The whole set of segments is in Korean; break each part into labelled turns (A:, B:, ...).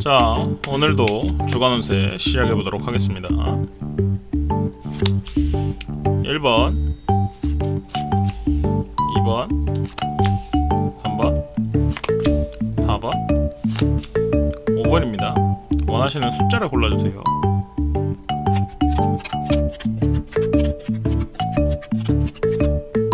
A: 자, 오늘도 주간 운세 시작해 보도록 하겠습니다. 1번, 2번, 3번, 4번, 5번입니다. 원하시는 숫자를 골라주세요.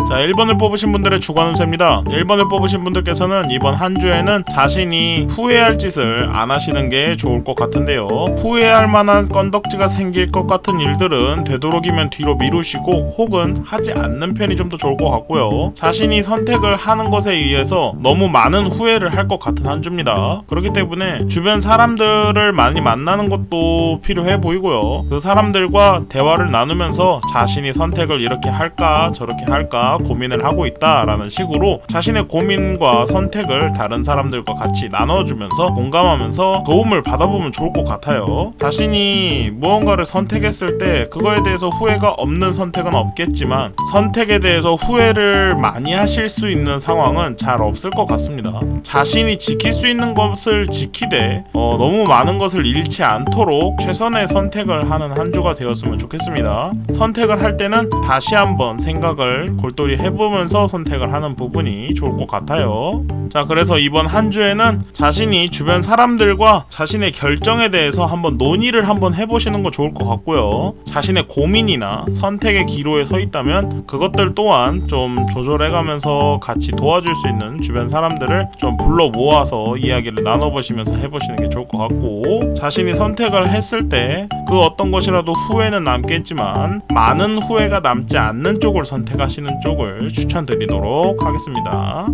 A: 자, 1번을 뽑으신 분들의 주간 운세입니다. 1번을 뽑으신 분들께서는 이번 한 주에는 자신이 후회할 짓을 안 하시는 게 좋을 것 같은데요. 후회할 만한 건덕지가 생길 것 같은 일들은 되도록이면 뒤로 미루시고 혹은 하지 않는 편이 좀 더 좋을 것 같고요. 자신이 선택을 하는 것에 의해서 너무 많은 후회를 할 것 같은 한 주입니다. 그렇기 때문에 주변 사람들을 많이 만나는 것도 필요해 보이고요. 그 사람들과 대화를 나누면서 자신이 선택을 이렇게 할까 저렇게 할까 고민을 하고 있다라는 식으로 자신의 고민과 선택을 다른 사람들과 같이 나눠주면서 공감하면서 도움을 받아보면 좋을 것 같아요. 자신이 무언가를 선택했을 때 그거에 대해서 후회가 없는 선택은 없겠지만 선택에 대해서 후회를 많이 하실 수 있는 상황은 잘 없을 것 같습니다. 자신이 지킬 수 있는 것을 지키되 너무 많은 것을 잃지 않도록 최선의 선택을 하는 한 주가 되었으면 좋겠습니다. 선택을 할 때는 다시 한번 생각을 골똘히 해보면서 선택을 하는 부분이 좋을 것 같아요. 자, 그래서 이번 한 주에는 자신이 주변 사람들과 자신의 결정에 대해서 한번 논의를 한번 해보시는 거 좋을 것 같고요. 자신의 고민이나 선택의 기로에 서 있다면 그것들 또한 좀 조절해가면서 같이 도와줄 수 있는 주변 사람들을 좀 불러 모아서 이야기를 나눠보시면서 해보시는 게 좋을 것 같고, 자신이 선택을 했을 때 그 어떤 것이라도 후회는 남겠지만 많은 후회가 남지 않는 쪽을 선택하시는 쪽을 추천드리도록 하겠습니다.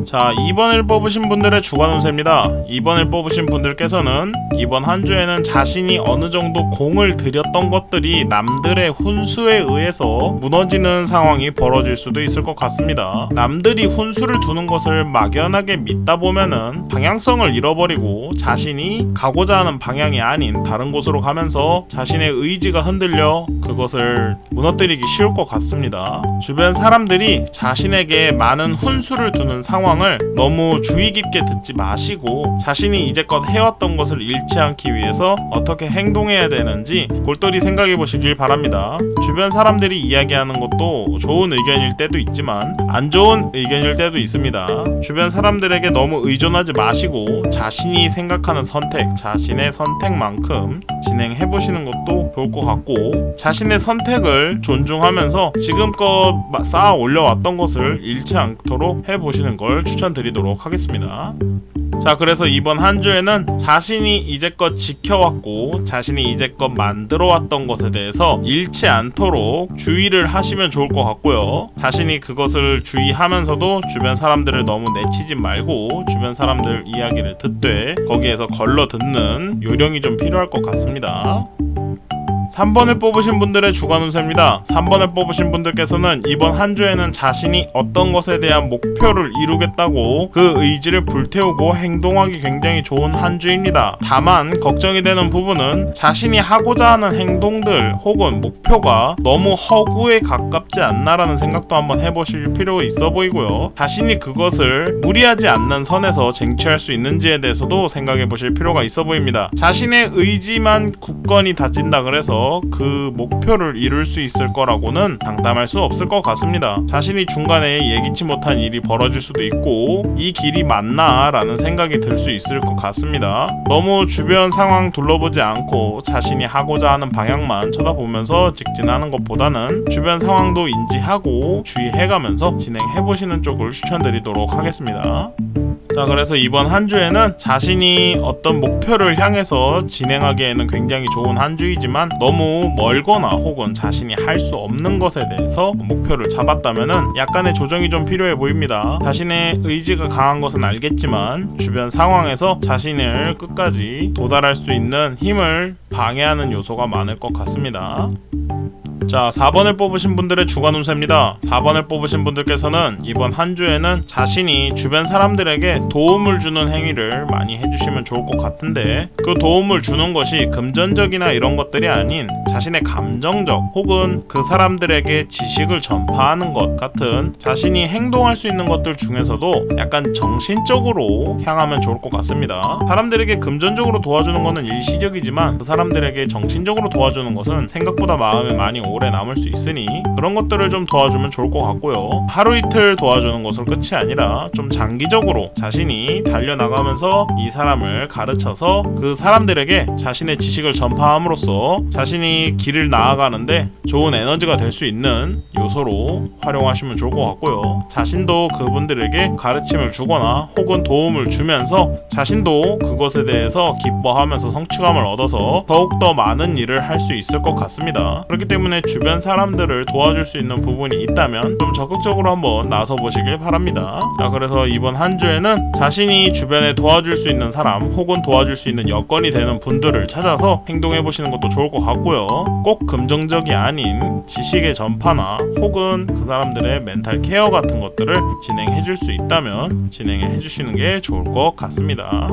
A: 자, 2번을 뽑으신 분들의 주간 운세입니다. 2번을 뽑으신 분들께서는 이번 한 주에는 자신이 어느 정도 공을 들였던 것들이 남들의 훈수에 의해서 무너지는 상황이 벌어질 수도 있을 것 같습니다. 남들이 훈수를 두는 것을 막연하게 믿다 보면은 방향성을 잃어버리고 자신이 가고자 하는 방향이 아닌 다른 곳으로 가면서 자신의 의지가 흔들려 그것을 무너뜨리기 쉬울 것 같습니다. 주변 사람들이 자신에게 많은 훈수를 두는 상황을 너무 주의 깊게 듣지 마시고 자신이 이제껏 해왔던 것을 잃지 않기 위해서 어떻게 행동해야 되는지 골똘히 생각해 보시길 바랍니다. 주변 사람들이 이야기하는 것도 좋은 의견일 때도 있지만 안 좋은 의견일 때도 있습니다. 주변 사람들에게 너무 의존하지 마시고 자신이 생각하는 선택, 자신의 선택만큼 진행해 보시는 것도 좋을 것 같고, 자신의 선택을 존중하면서 지금껏 쌓아 올려왔던 것을 잃지 않도록 해보시는 걸 추천드리도록 하겠습니다. 자, 그래서 이번 한 주에는 자신이 이제껏 지켜왔고 자신이 이제껏 만들어왔던 것에 대해서 잃지 않도록 주의를 하시면 좋을 것 같고요. 자신이 그것을 주의하면서도 주변 사람들을 너무 내치지 말고 주변 사람들 이야기를 듣되 거기에서 걸러 듣는 요령이 좀 필요할 것 같습니다. 3번을 뽑으신 분들의 주간 운세입니다. 3번을 뽑으신 분들께서는 이번 한 주에는 자신이 어떤 것에 대한 목표를 이루겠다고 그 의지를 불태우고 행동하기 굉장히 좋은 한 주입니다. 다만 걱정이 되는 부분은 자신이 하고자 하는 행동들 혹은 목표가 너무 허구에 가깝지 않나라는 생각도 한번 해보실 필요가 있어 보이고요. 자신이 그것을 무리하지 않는 선에서 쟁취할 수 있는지에 대해서도 생각해 보실 필요가 있어 보입니다. 자신의 의지만 굳건히 다진다 그래서 그 목표를 이룰 수 있을 거라고는 장담할 수 없을 것 같습니다. 자신이 중간에 예기치 못한 일이 벌어질 수도 있고 이 길이 맞나 라는 생각이 들 수 있을 것 같습니다. 너무 주변 상황 둘러보지 않고 자신이 하고자 하는 방향만 쳐다보면서 직진하는 것보다는 주변 상황도 인지하고 주의해가면서 진행해보시는 쪽을 추천드리도록 하겠습니다. 자, 그래서 이번 한 주에는 자신이 어떤 목표를 향해서 진행하기에는 굉장히 좋은 한 주이지만 너무 멀거나 혹은 자신이 할 수 없는 것에 대해서 목표를 잡았다면은 약간의 조정이 좀 필요해 보입니다. 자신의 의지가 강한 것은 알겠지만 주변 상황에서 자신을 끝까지 도달할 수 있는 힘을 방해하는 요소가 많을 것 같습니다. 자, 4번을 뽑으신 분들의 주간 운세입니다. 4번을 뽑으신 분들께서는 이번 한 주에는 자신이 주변 사람들에게 도움을 주는 행위를 많이 해주시면 좋을 것 같은데, 그 도움을 주는 것이 금전적이나 이런 것들이 아닌 자신의 감정적 혹은 그 사람들에게 지식을 전파하는 것 같은 자신이 행동할 수 있는 것들 중에서도 약간 정신적으로 향하면 좋을 것 같습니다. 사람들에게 금전적으로 도와주는 것은 일시적이지만 그 사람들에게 정신적으로 도와주는 것은 생각보다 마음에 많이 오래 남을 수 있으니 그런 것들을 좀 도와주면 좋을 것 같고요. 하루 이틀 도와주는 것은 끝이 아니라 좀 장기적으로 자신이 달려나가면서 이 사람을 가르쳐서 그 사람들에게 자신의 지식을 전파함으로써 자신이 길을 나아가는데 좋은 에너지가 될 수 있는 요소로 활용하시면 좋을 것 같고요. 자신도 그분들에게 가르침을 주거나 혹은 도움을 주면서 자신도 그것에 대해서 기뻐하면서 성취감을 얻어서 더욱더 많은 일을 할 수 있을 것 같습니다. 그렇기 때문에 주변 사람들을 도와줄 수 있는 부분이 있다면 좀 적극적으로 한번 나서 보시길 바랍니다. 자, 그래서 이번 한 주에는 자신이 주변에 도와줄 수 있는 사람 혹은 도와줄 수 있는 여건이 되는 분들을 찾아서 행동해 보시는 것도 좋을 것 같고요. 꼭 긍정적이 아닌 지식의 전파나 혹은 그 사람들의 멘탈 케어 같은 것들을 진행해 줄 수 있다면 진행해 주시는 게 좋을 것 같습니다.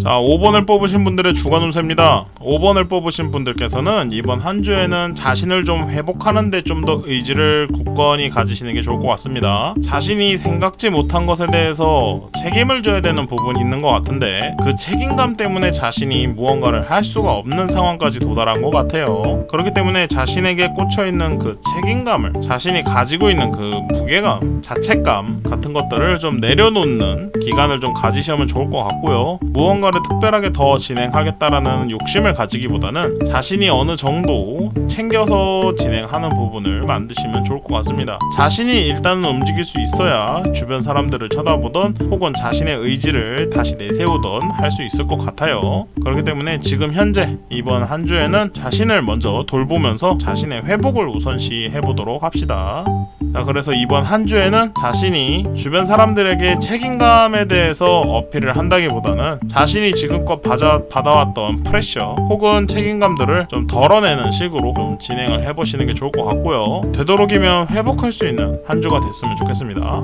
A: 자, 5번을 뽑으신 분들의 주간 운세입니다. 5번을 뽑으신 분들께서는 이번 한 주에는 자신을 좀 회복하는 데 좀 더 의지를 굳건히 가지시는 게 좋을 것 같습니다. 자신이 생각지 못한 것에 대해서 책임을 져야 되는 부분이 있는 것 같은데 그 책임감 때문에 자신이 무언가를 할 수가 없는 상황까지 도달한 것 같아요. 그렇기 때문에 자신에게 꽂혀있는 그 책임감을, 자신이 가지고 있는 그 무게감, 자책감 같은 것들을 좀 내려놓는 기간을 좀 가지시면 좋을 것 같고요. 무언가를 특별하게 더 진행하겠다라는 욕심을 가지기보다는 자신이 어느 정도 챙겨서 진행하는 부분을 만드시면 좋을 것 같습니다. 자신이 일단은 움직일 수 있어야 주변 사람들을 쳐다보던 혹은 자신의 의지를 다시 내세우던 할 수 있을 것 같아요. 그렇기 때문에 지금 현재 이번 한 주에는 자신을 먼저 돌보면서 자신의 회복을 우선시 해보도록 합시다. 자, 그래서 이번 한 주에는 자신이 주변 사람들에게 책임감에 대해서 어필을 한다기보다는 자신이 지금껏 받아왔던 프레셔 혹은 책임감들을 좀 덜어내는 식으로 좀 진행을 해보시는 게 좋을 것 같고요. 되도록이면 회복할 수 있는 한 주가 됐으면 좋겠습니다.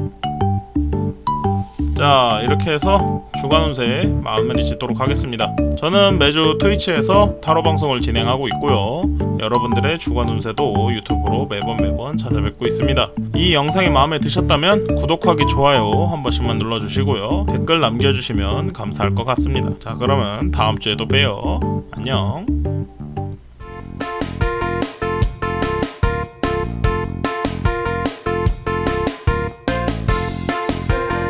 A: 자, 이렇게 해서 주간 운세 마무리 짓도록 하겠습니다. 저는 매주 트위치에서 타로 방송을 진행하고 있고요. 여러분들의 주간 운세도 유튜브로 매번 찾아뵙고 있습니다. 이 영상이 마음에 드셨다면 구독하기, 좋아요 한 번씩만 눌러주시고요. 댓글 남겨주시면 감사할 것 같습니다. 자, 그러면 다음 주에도 봬요. 안녕.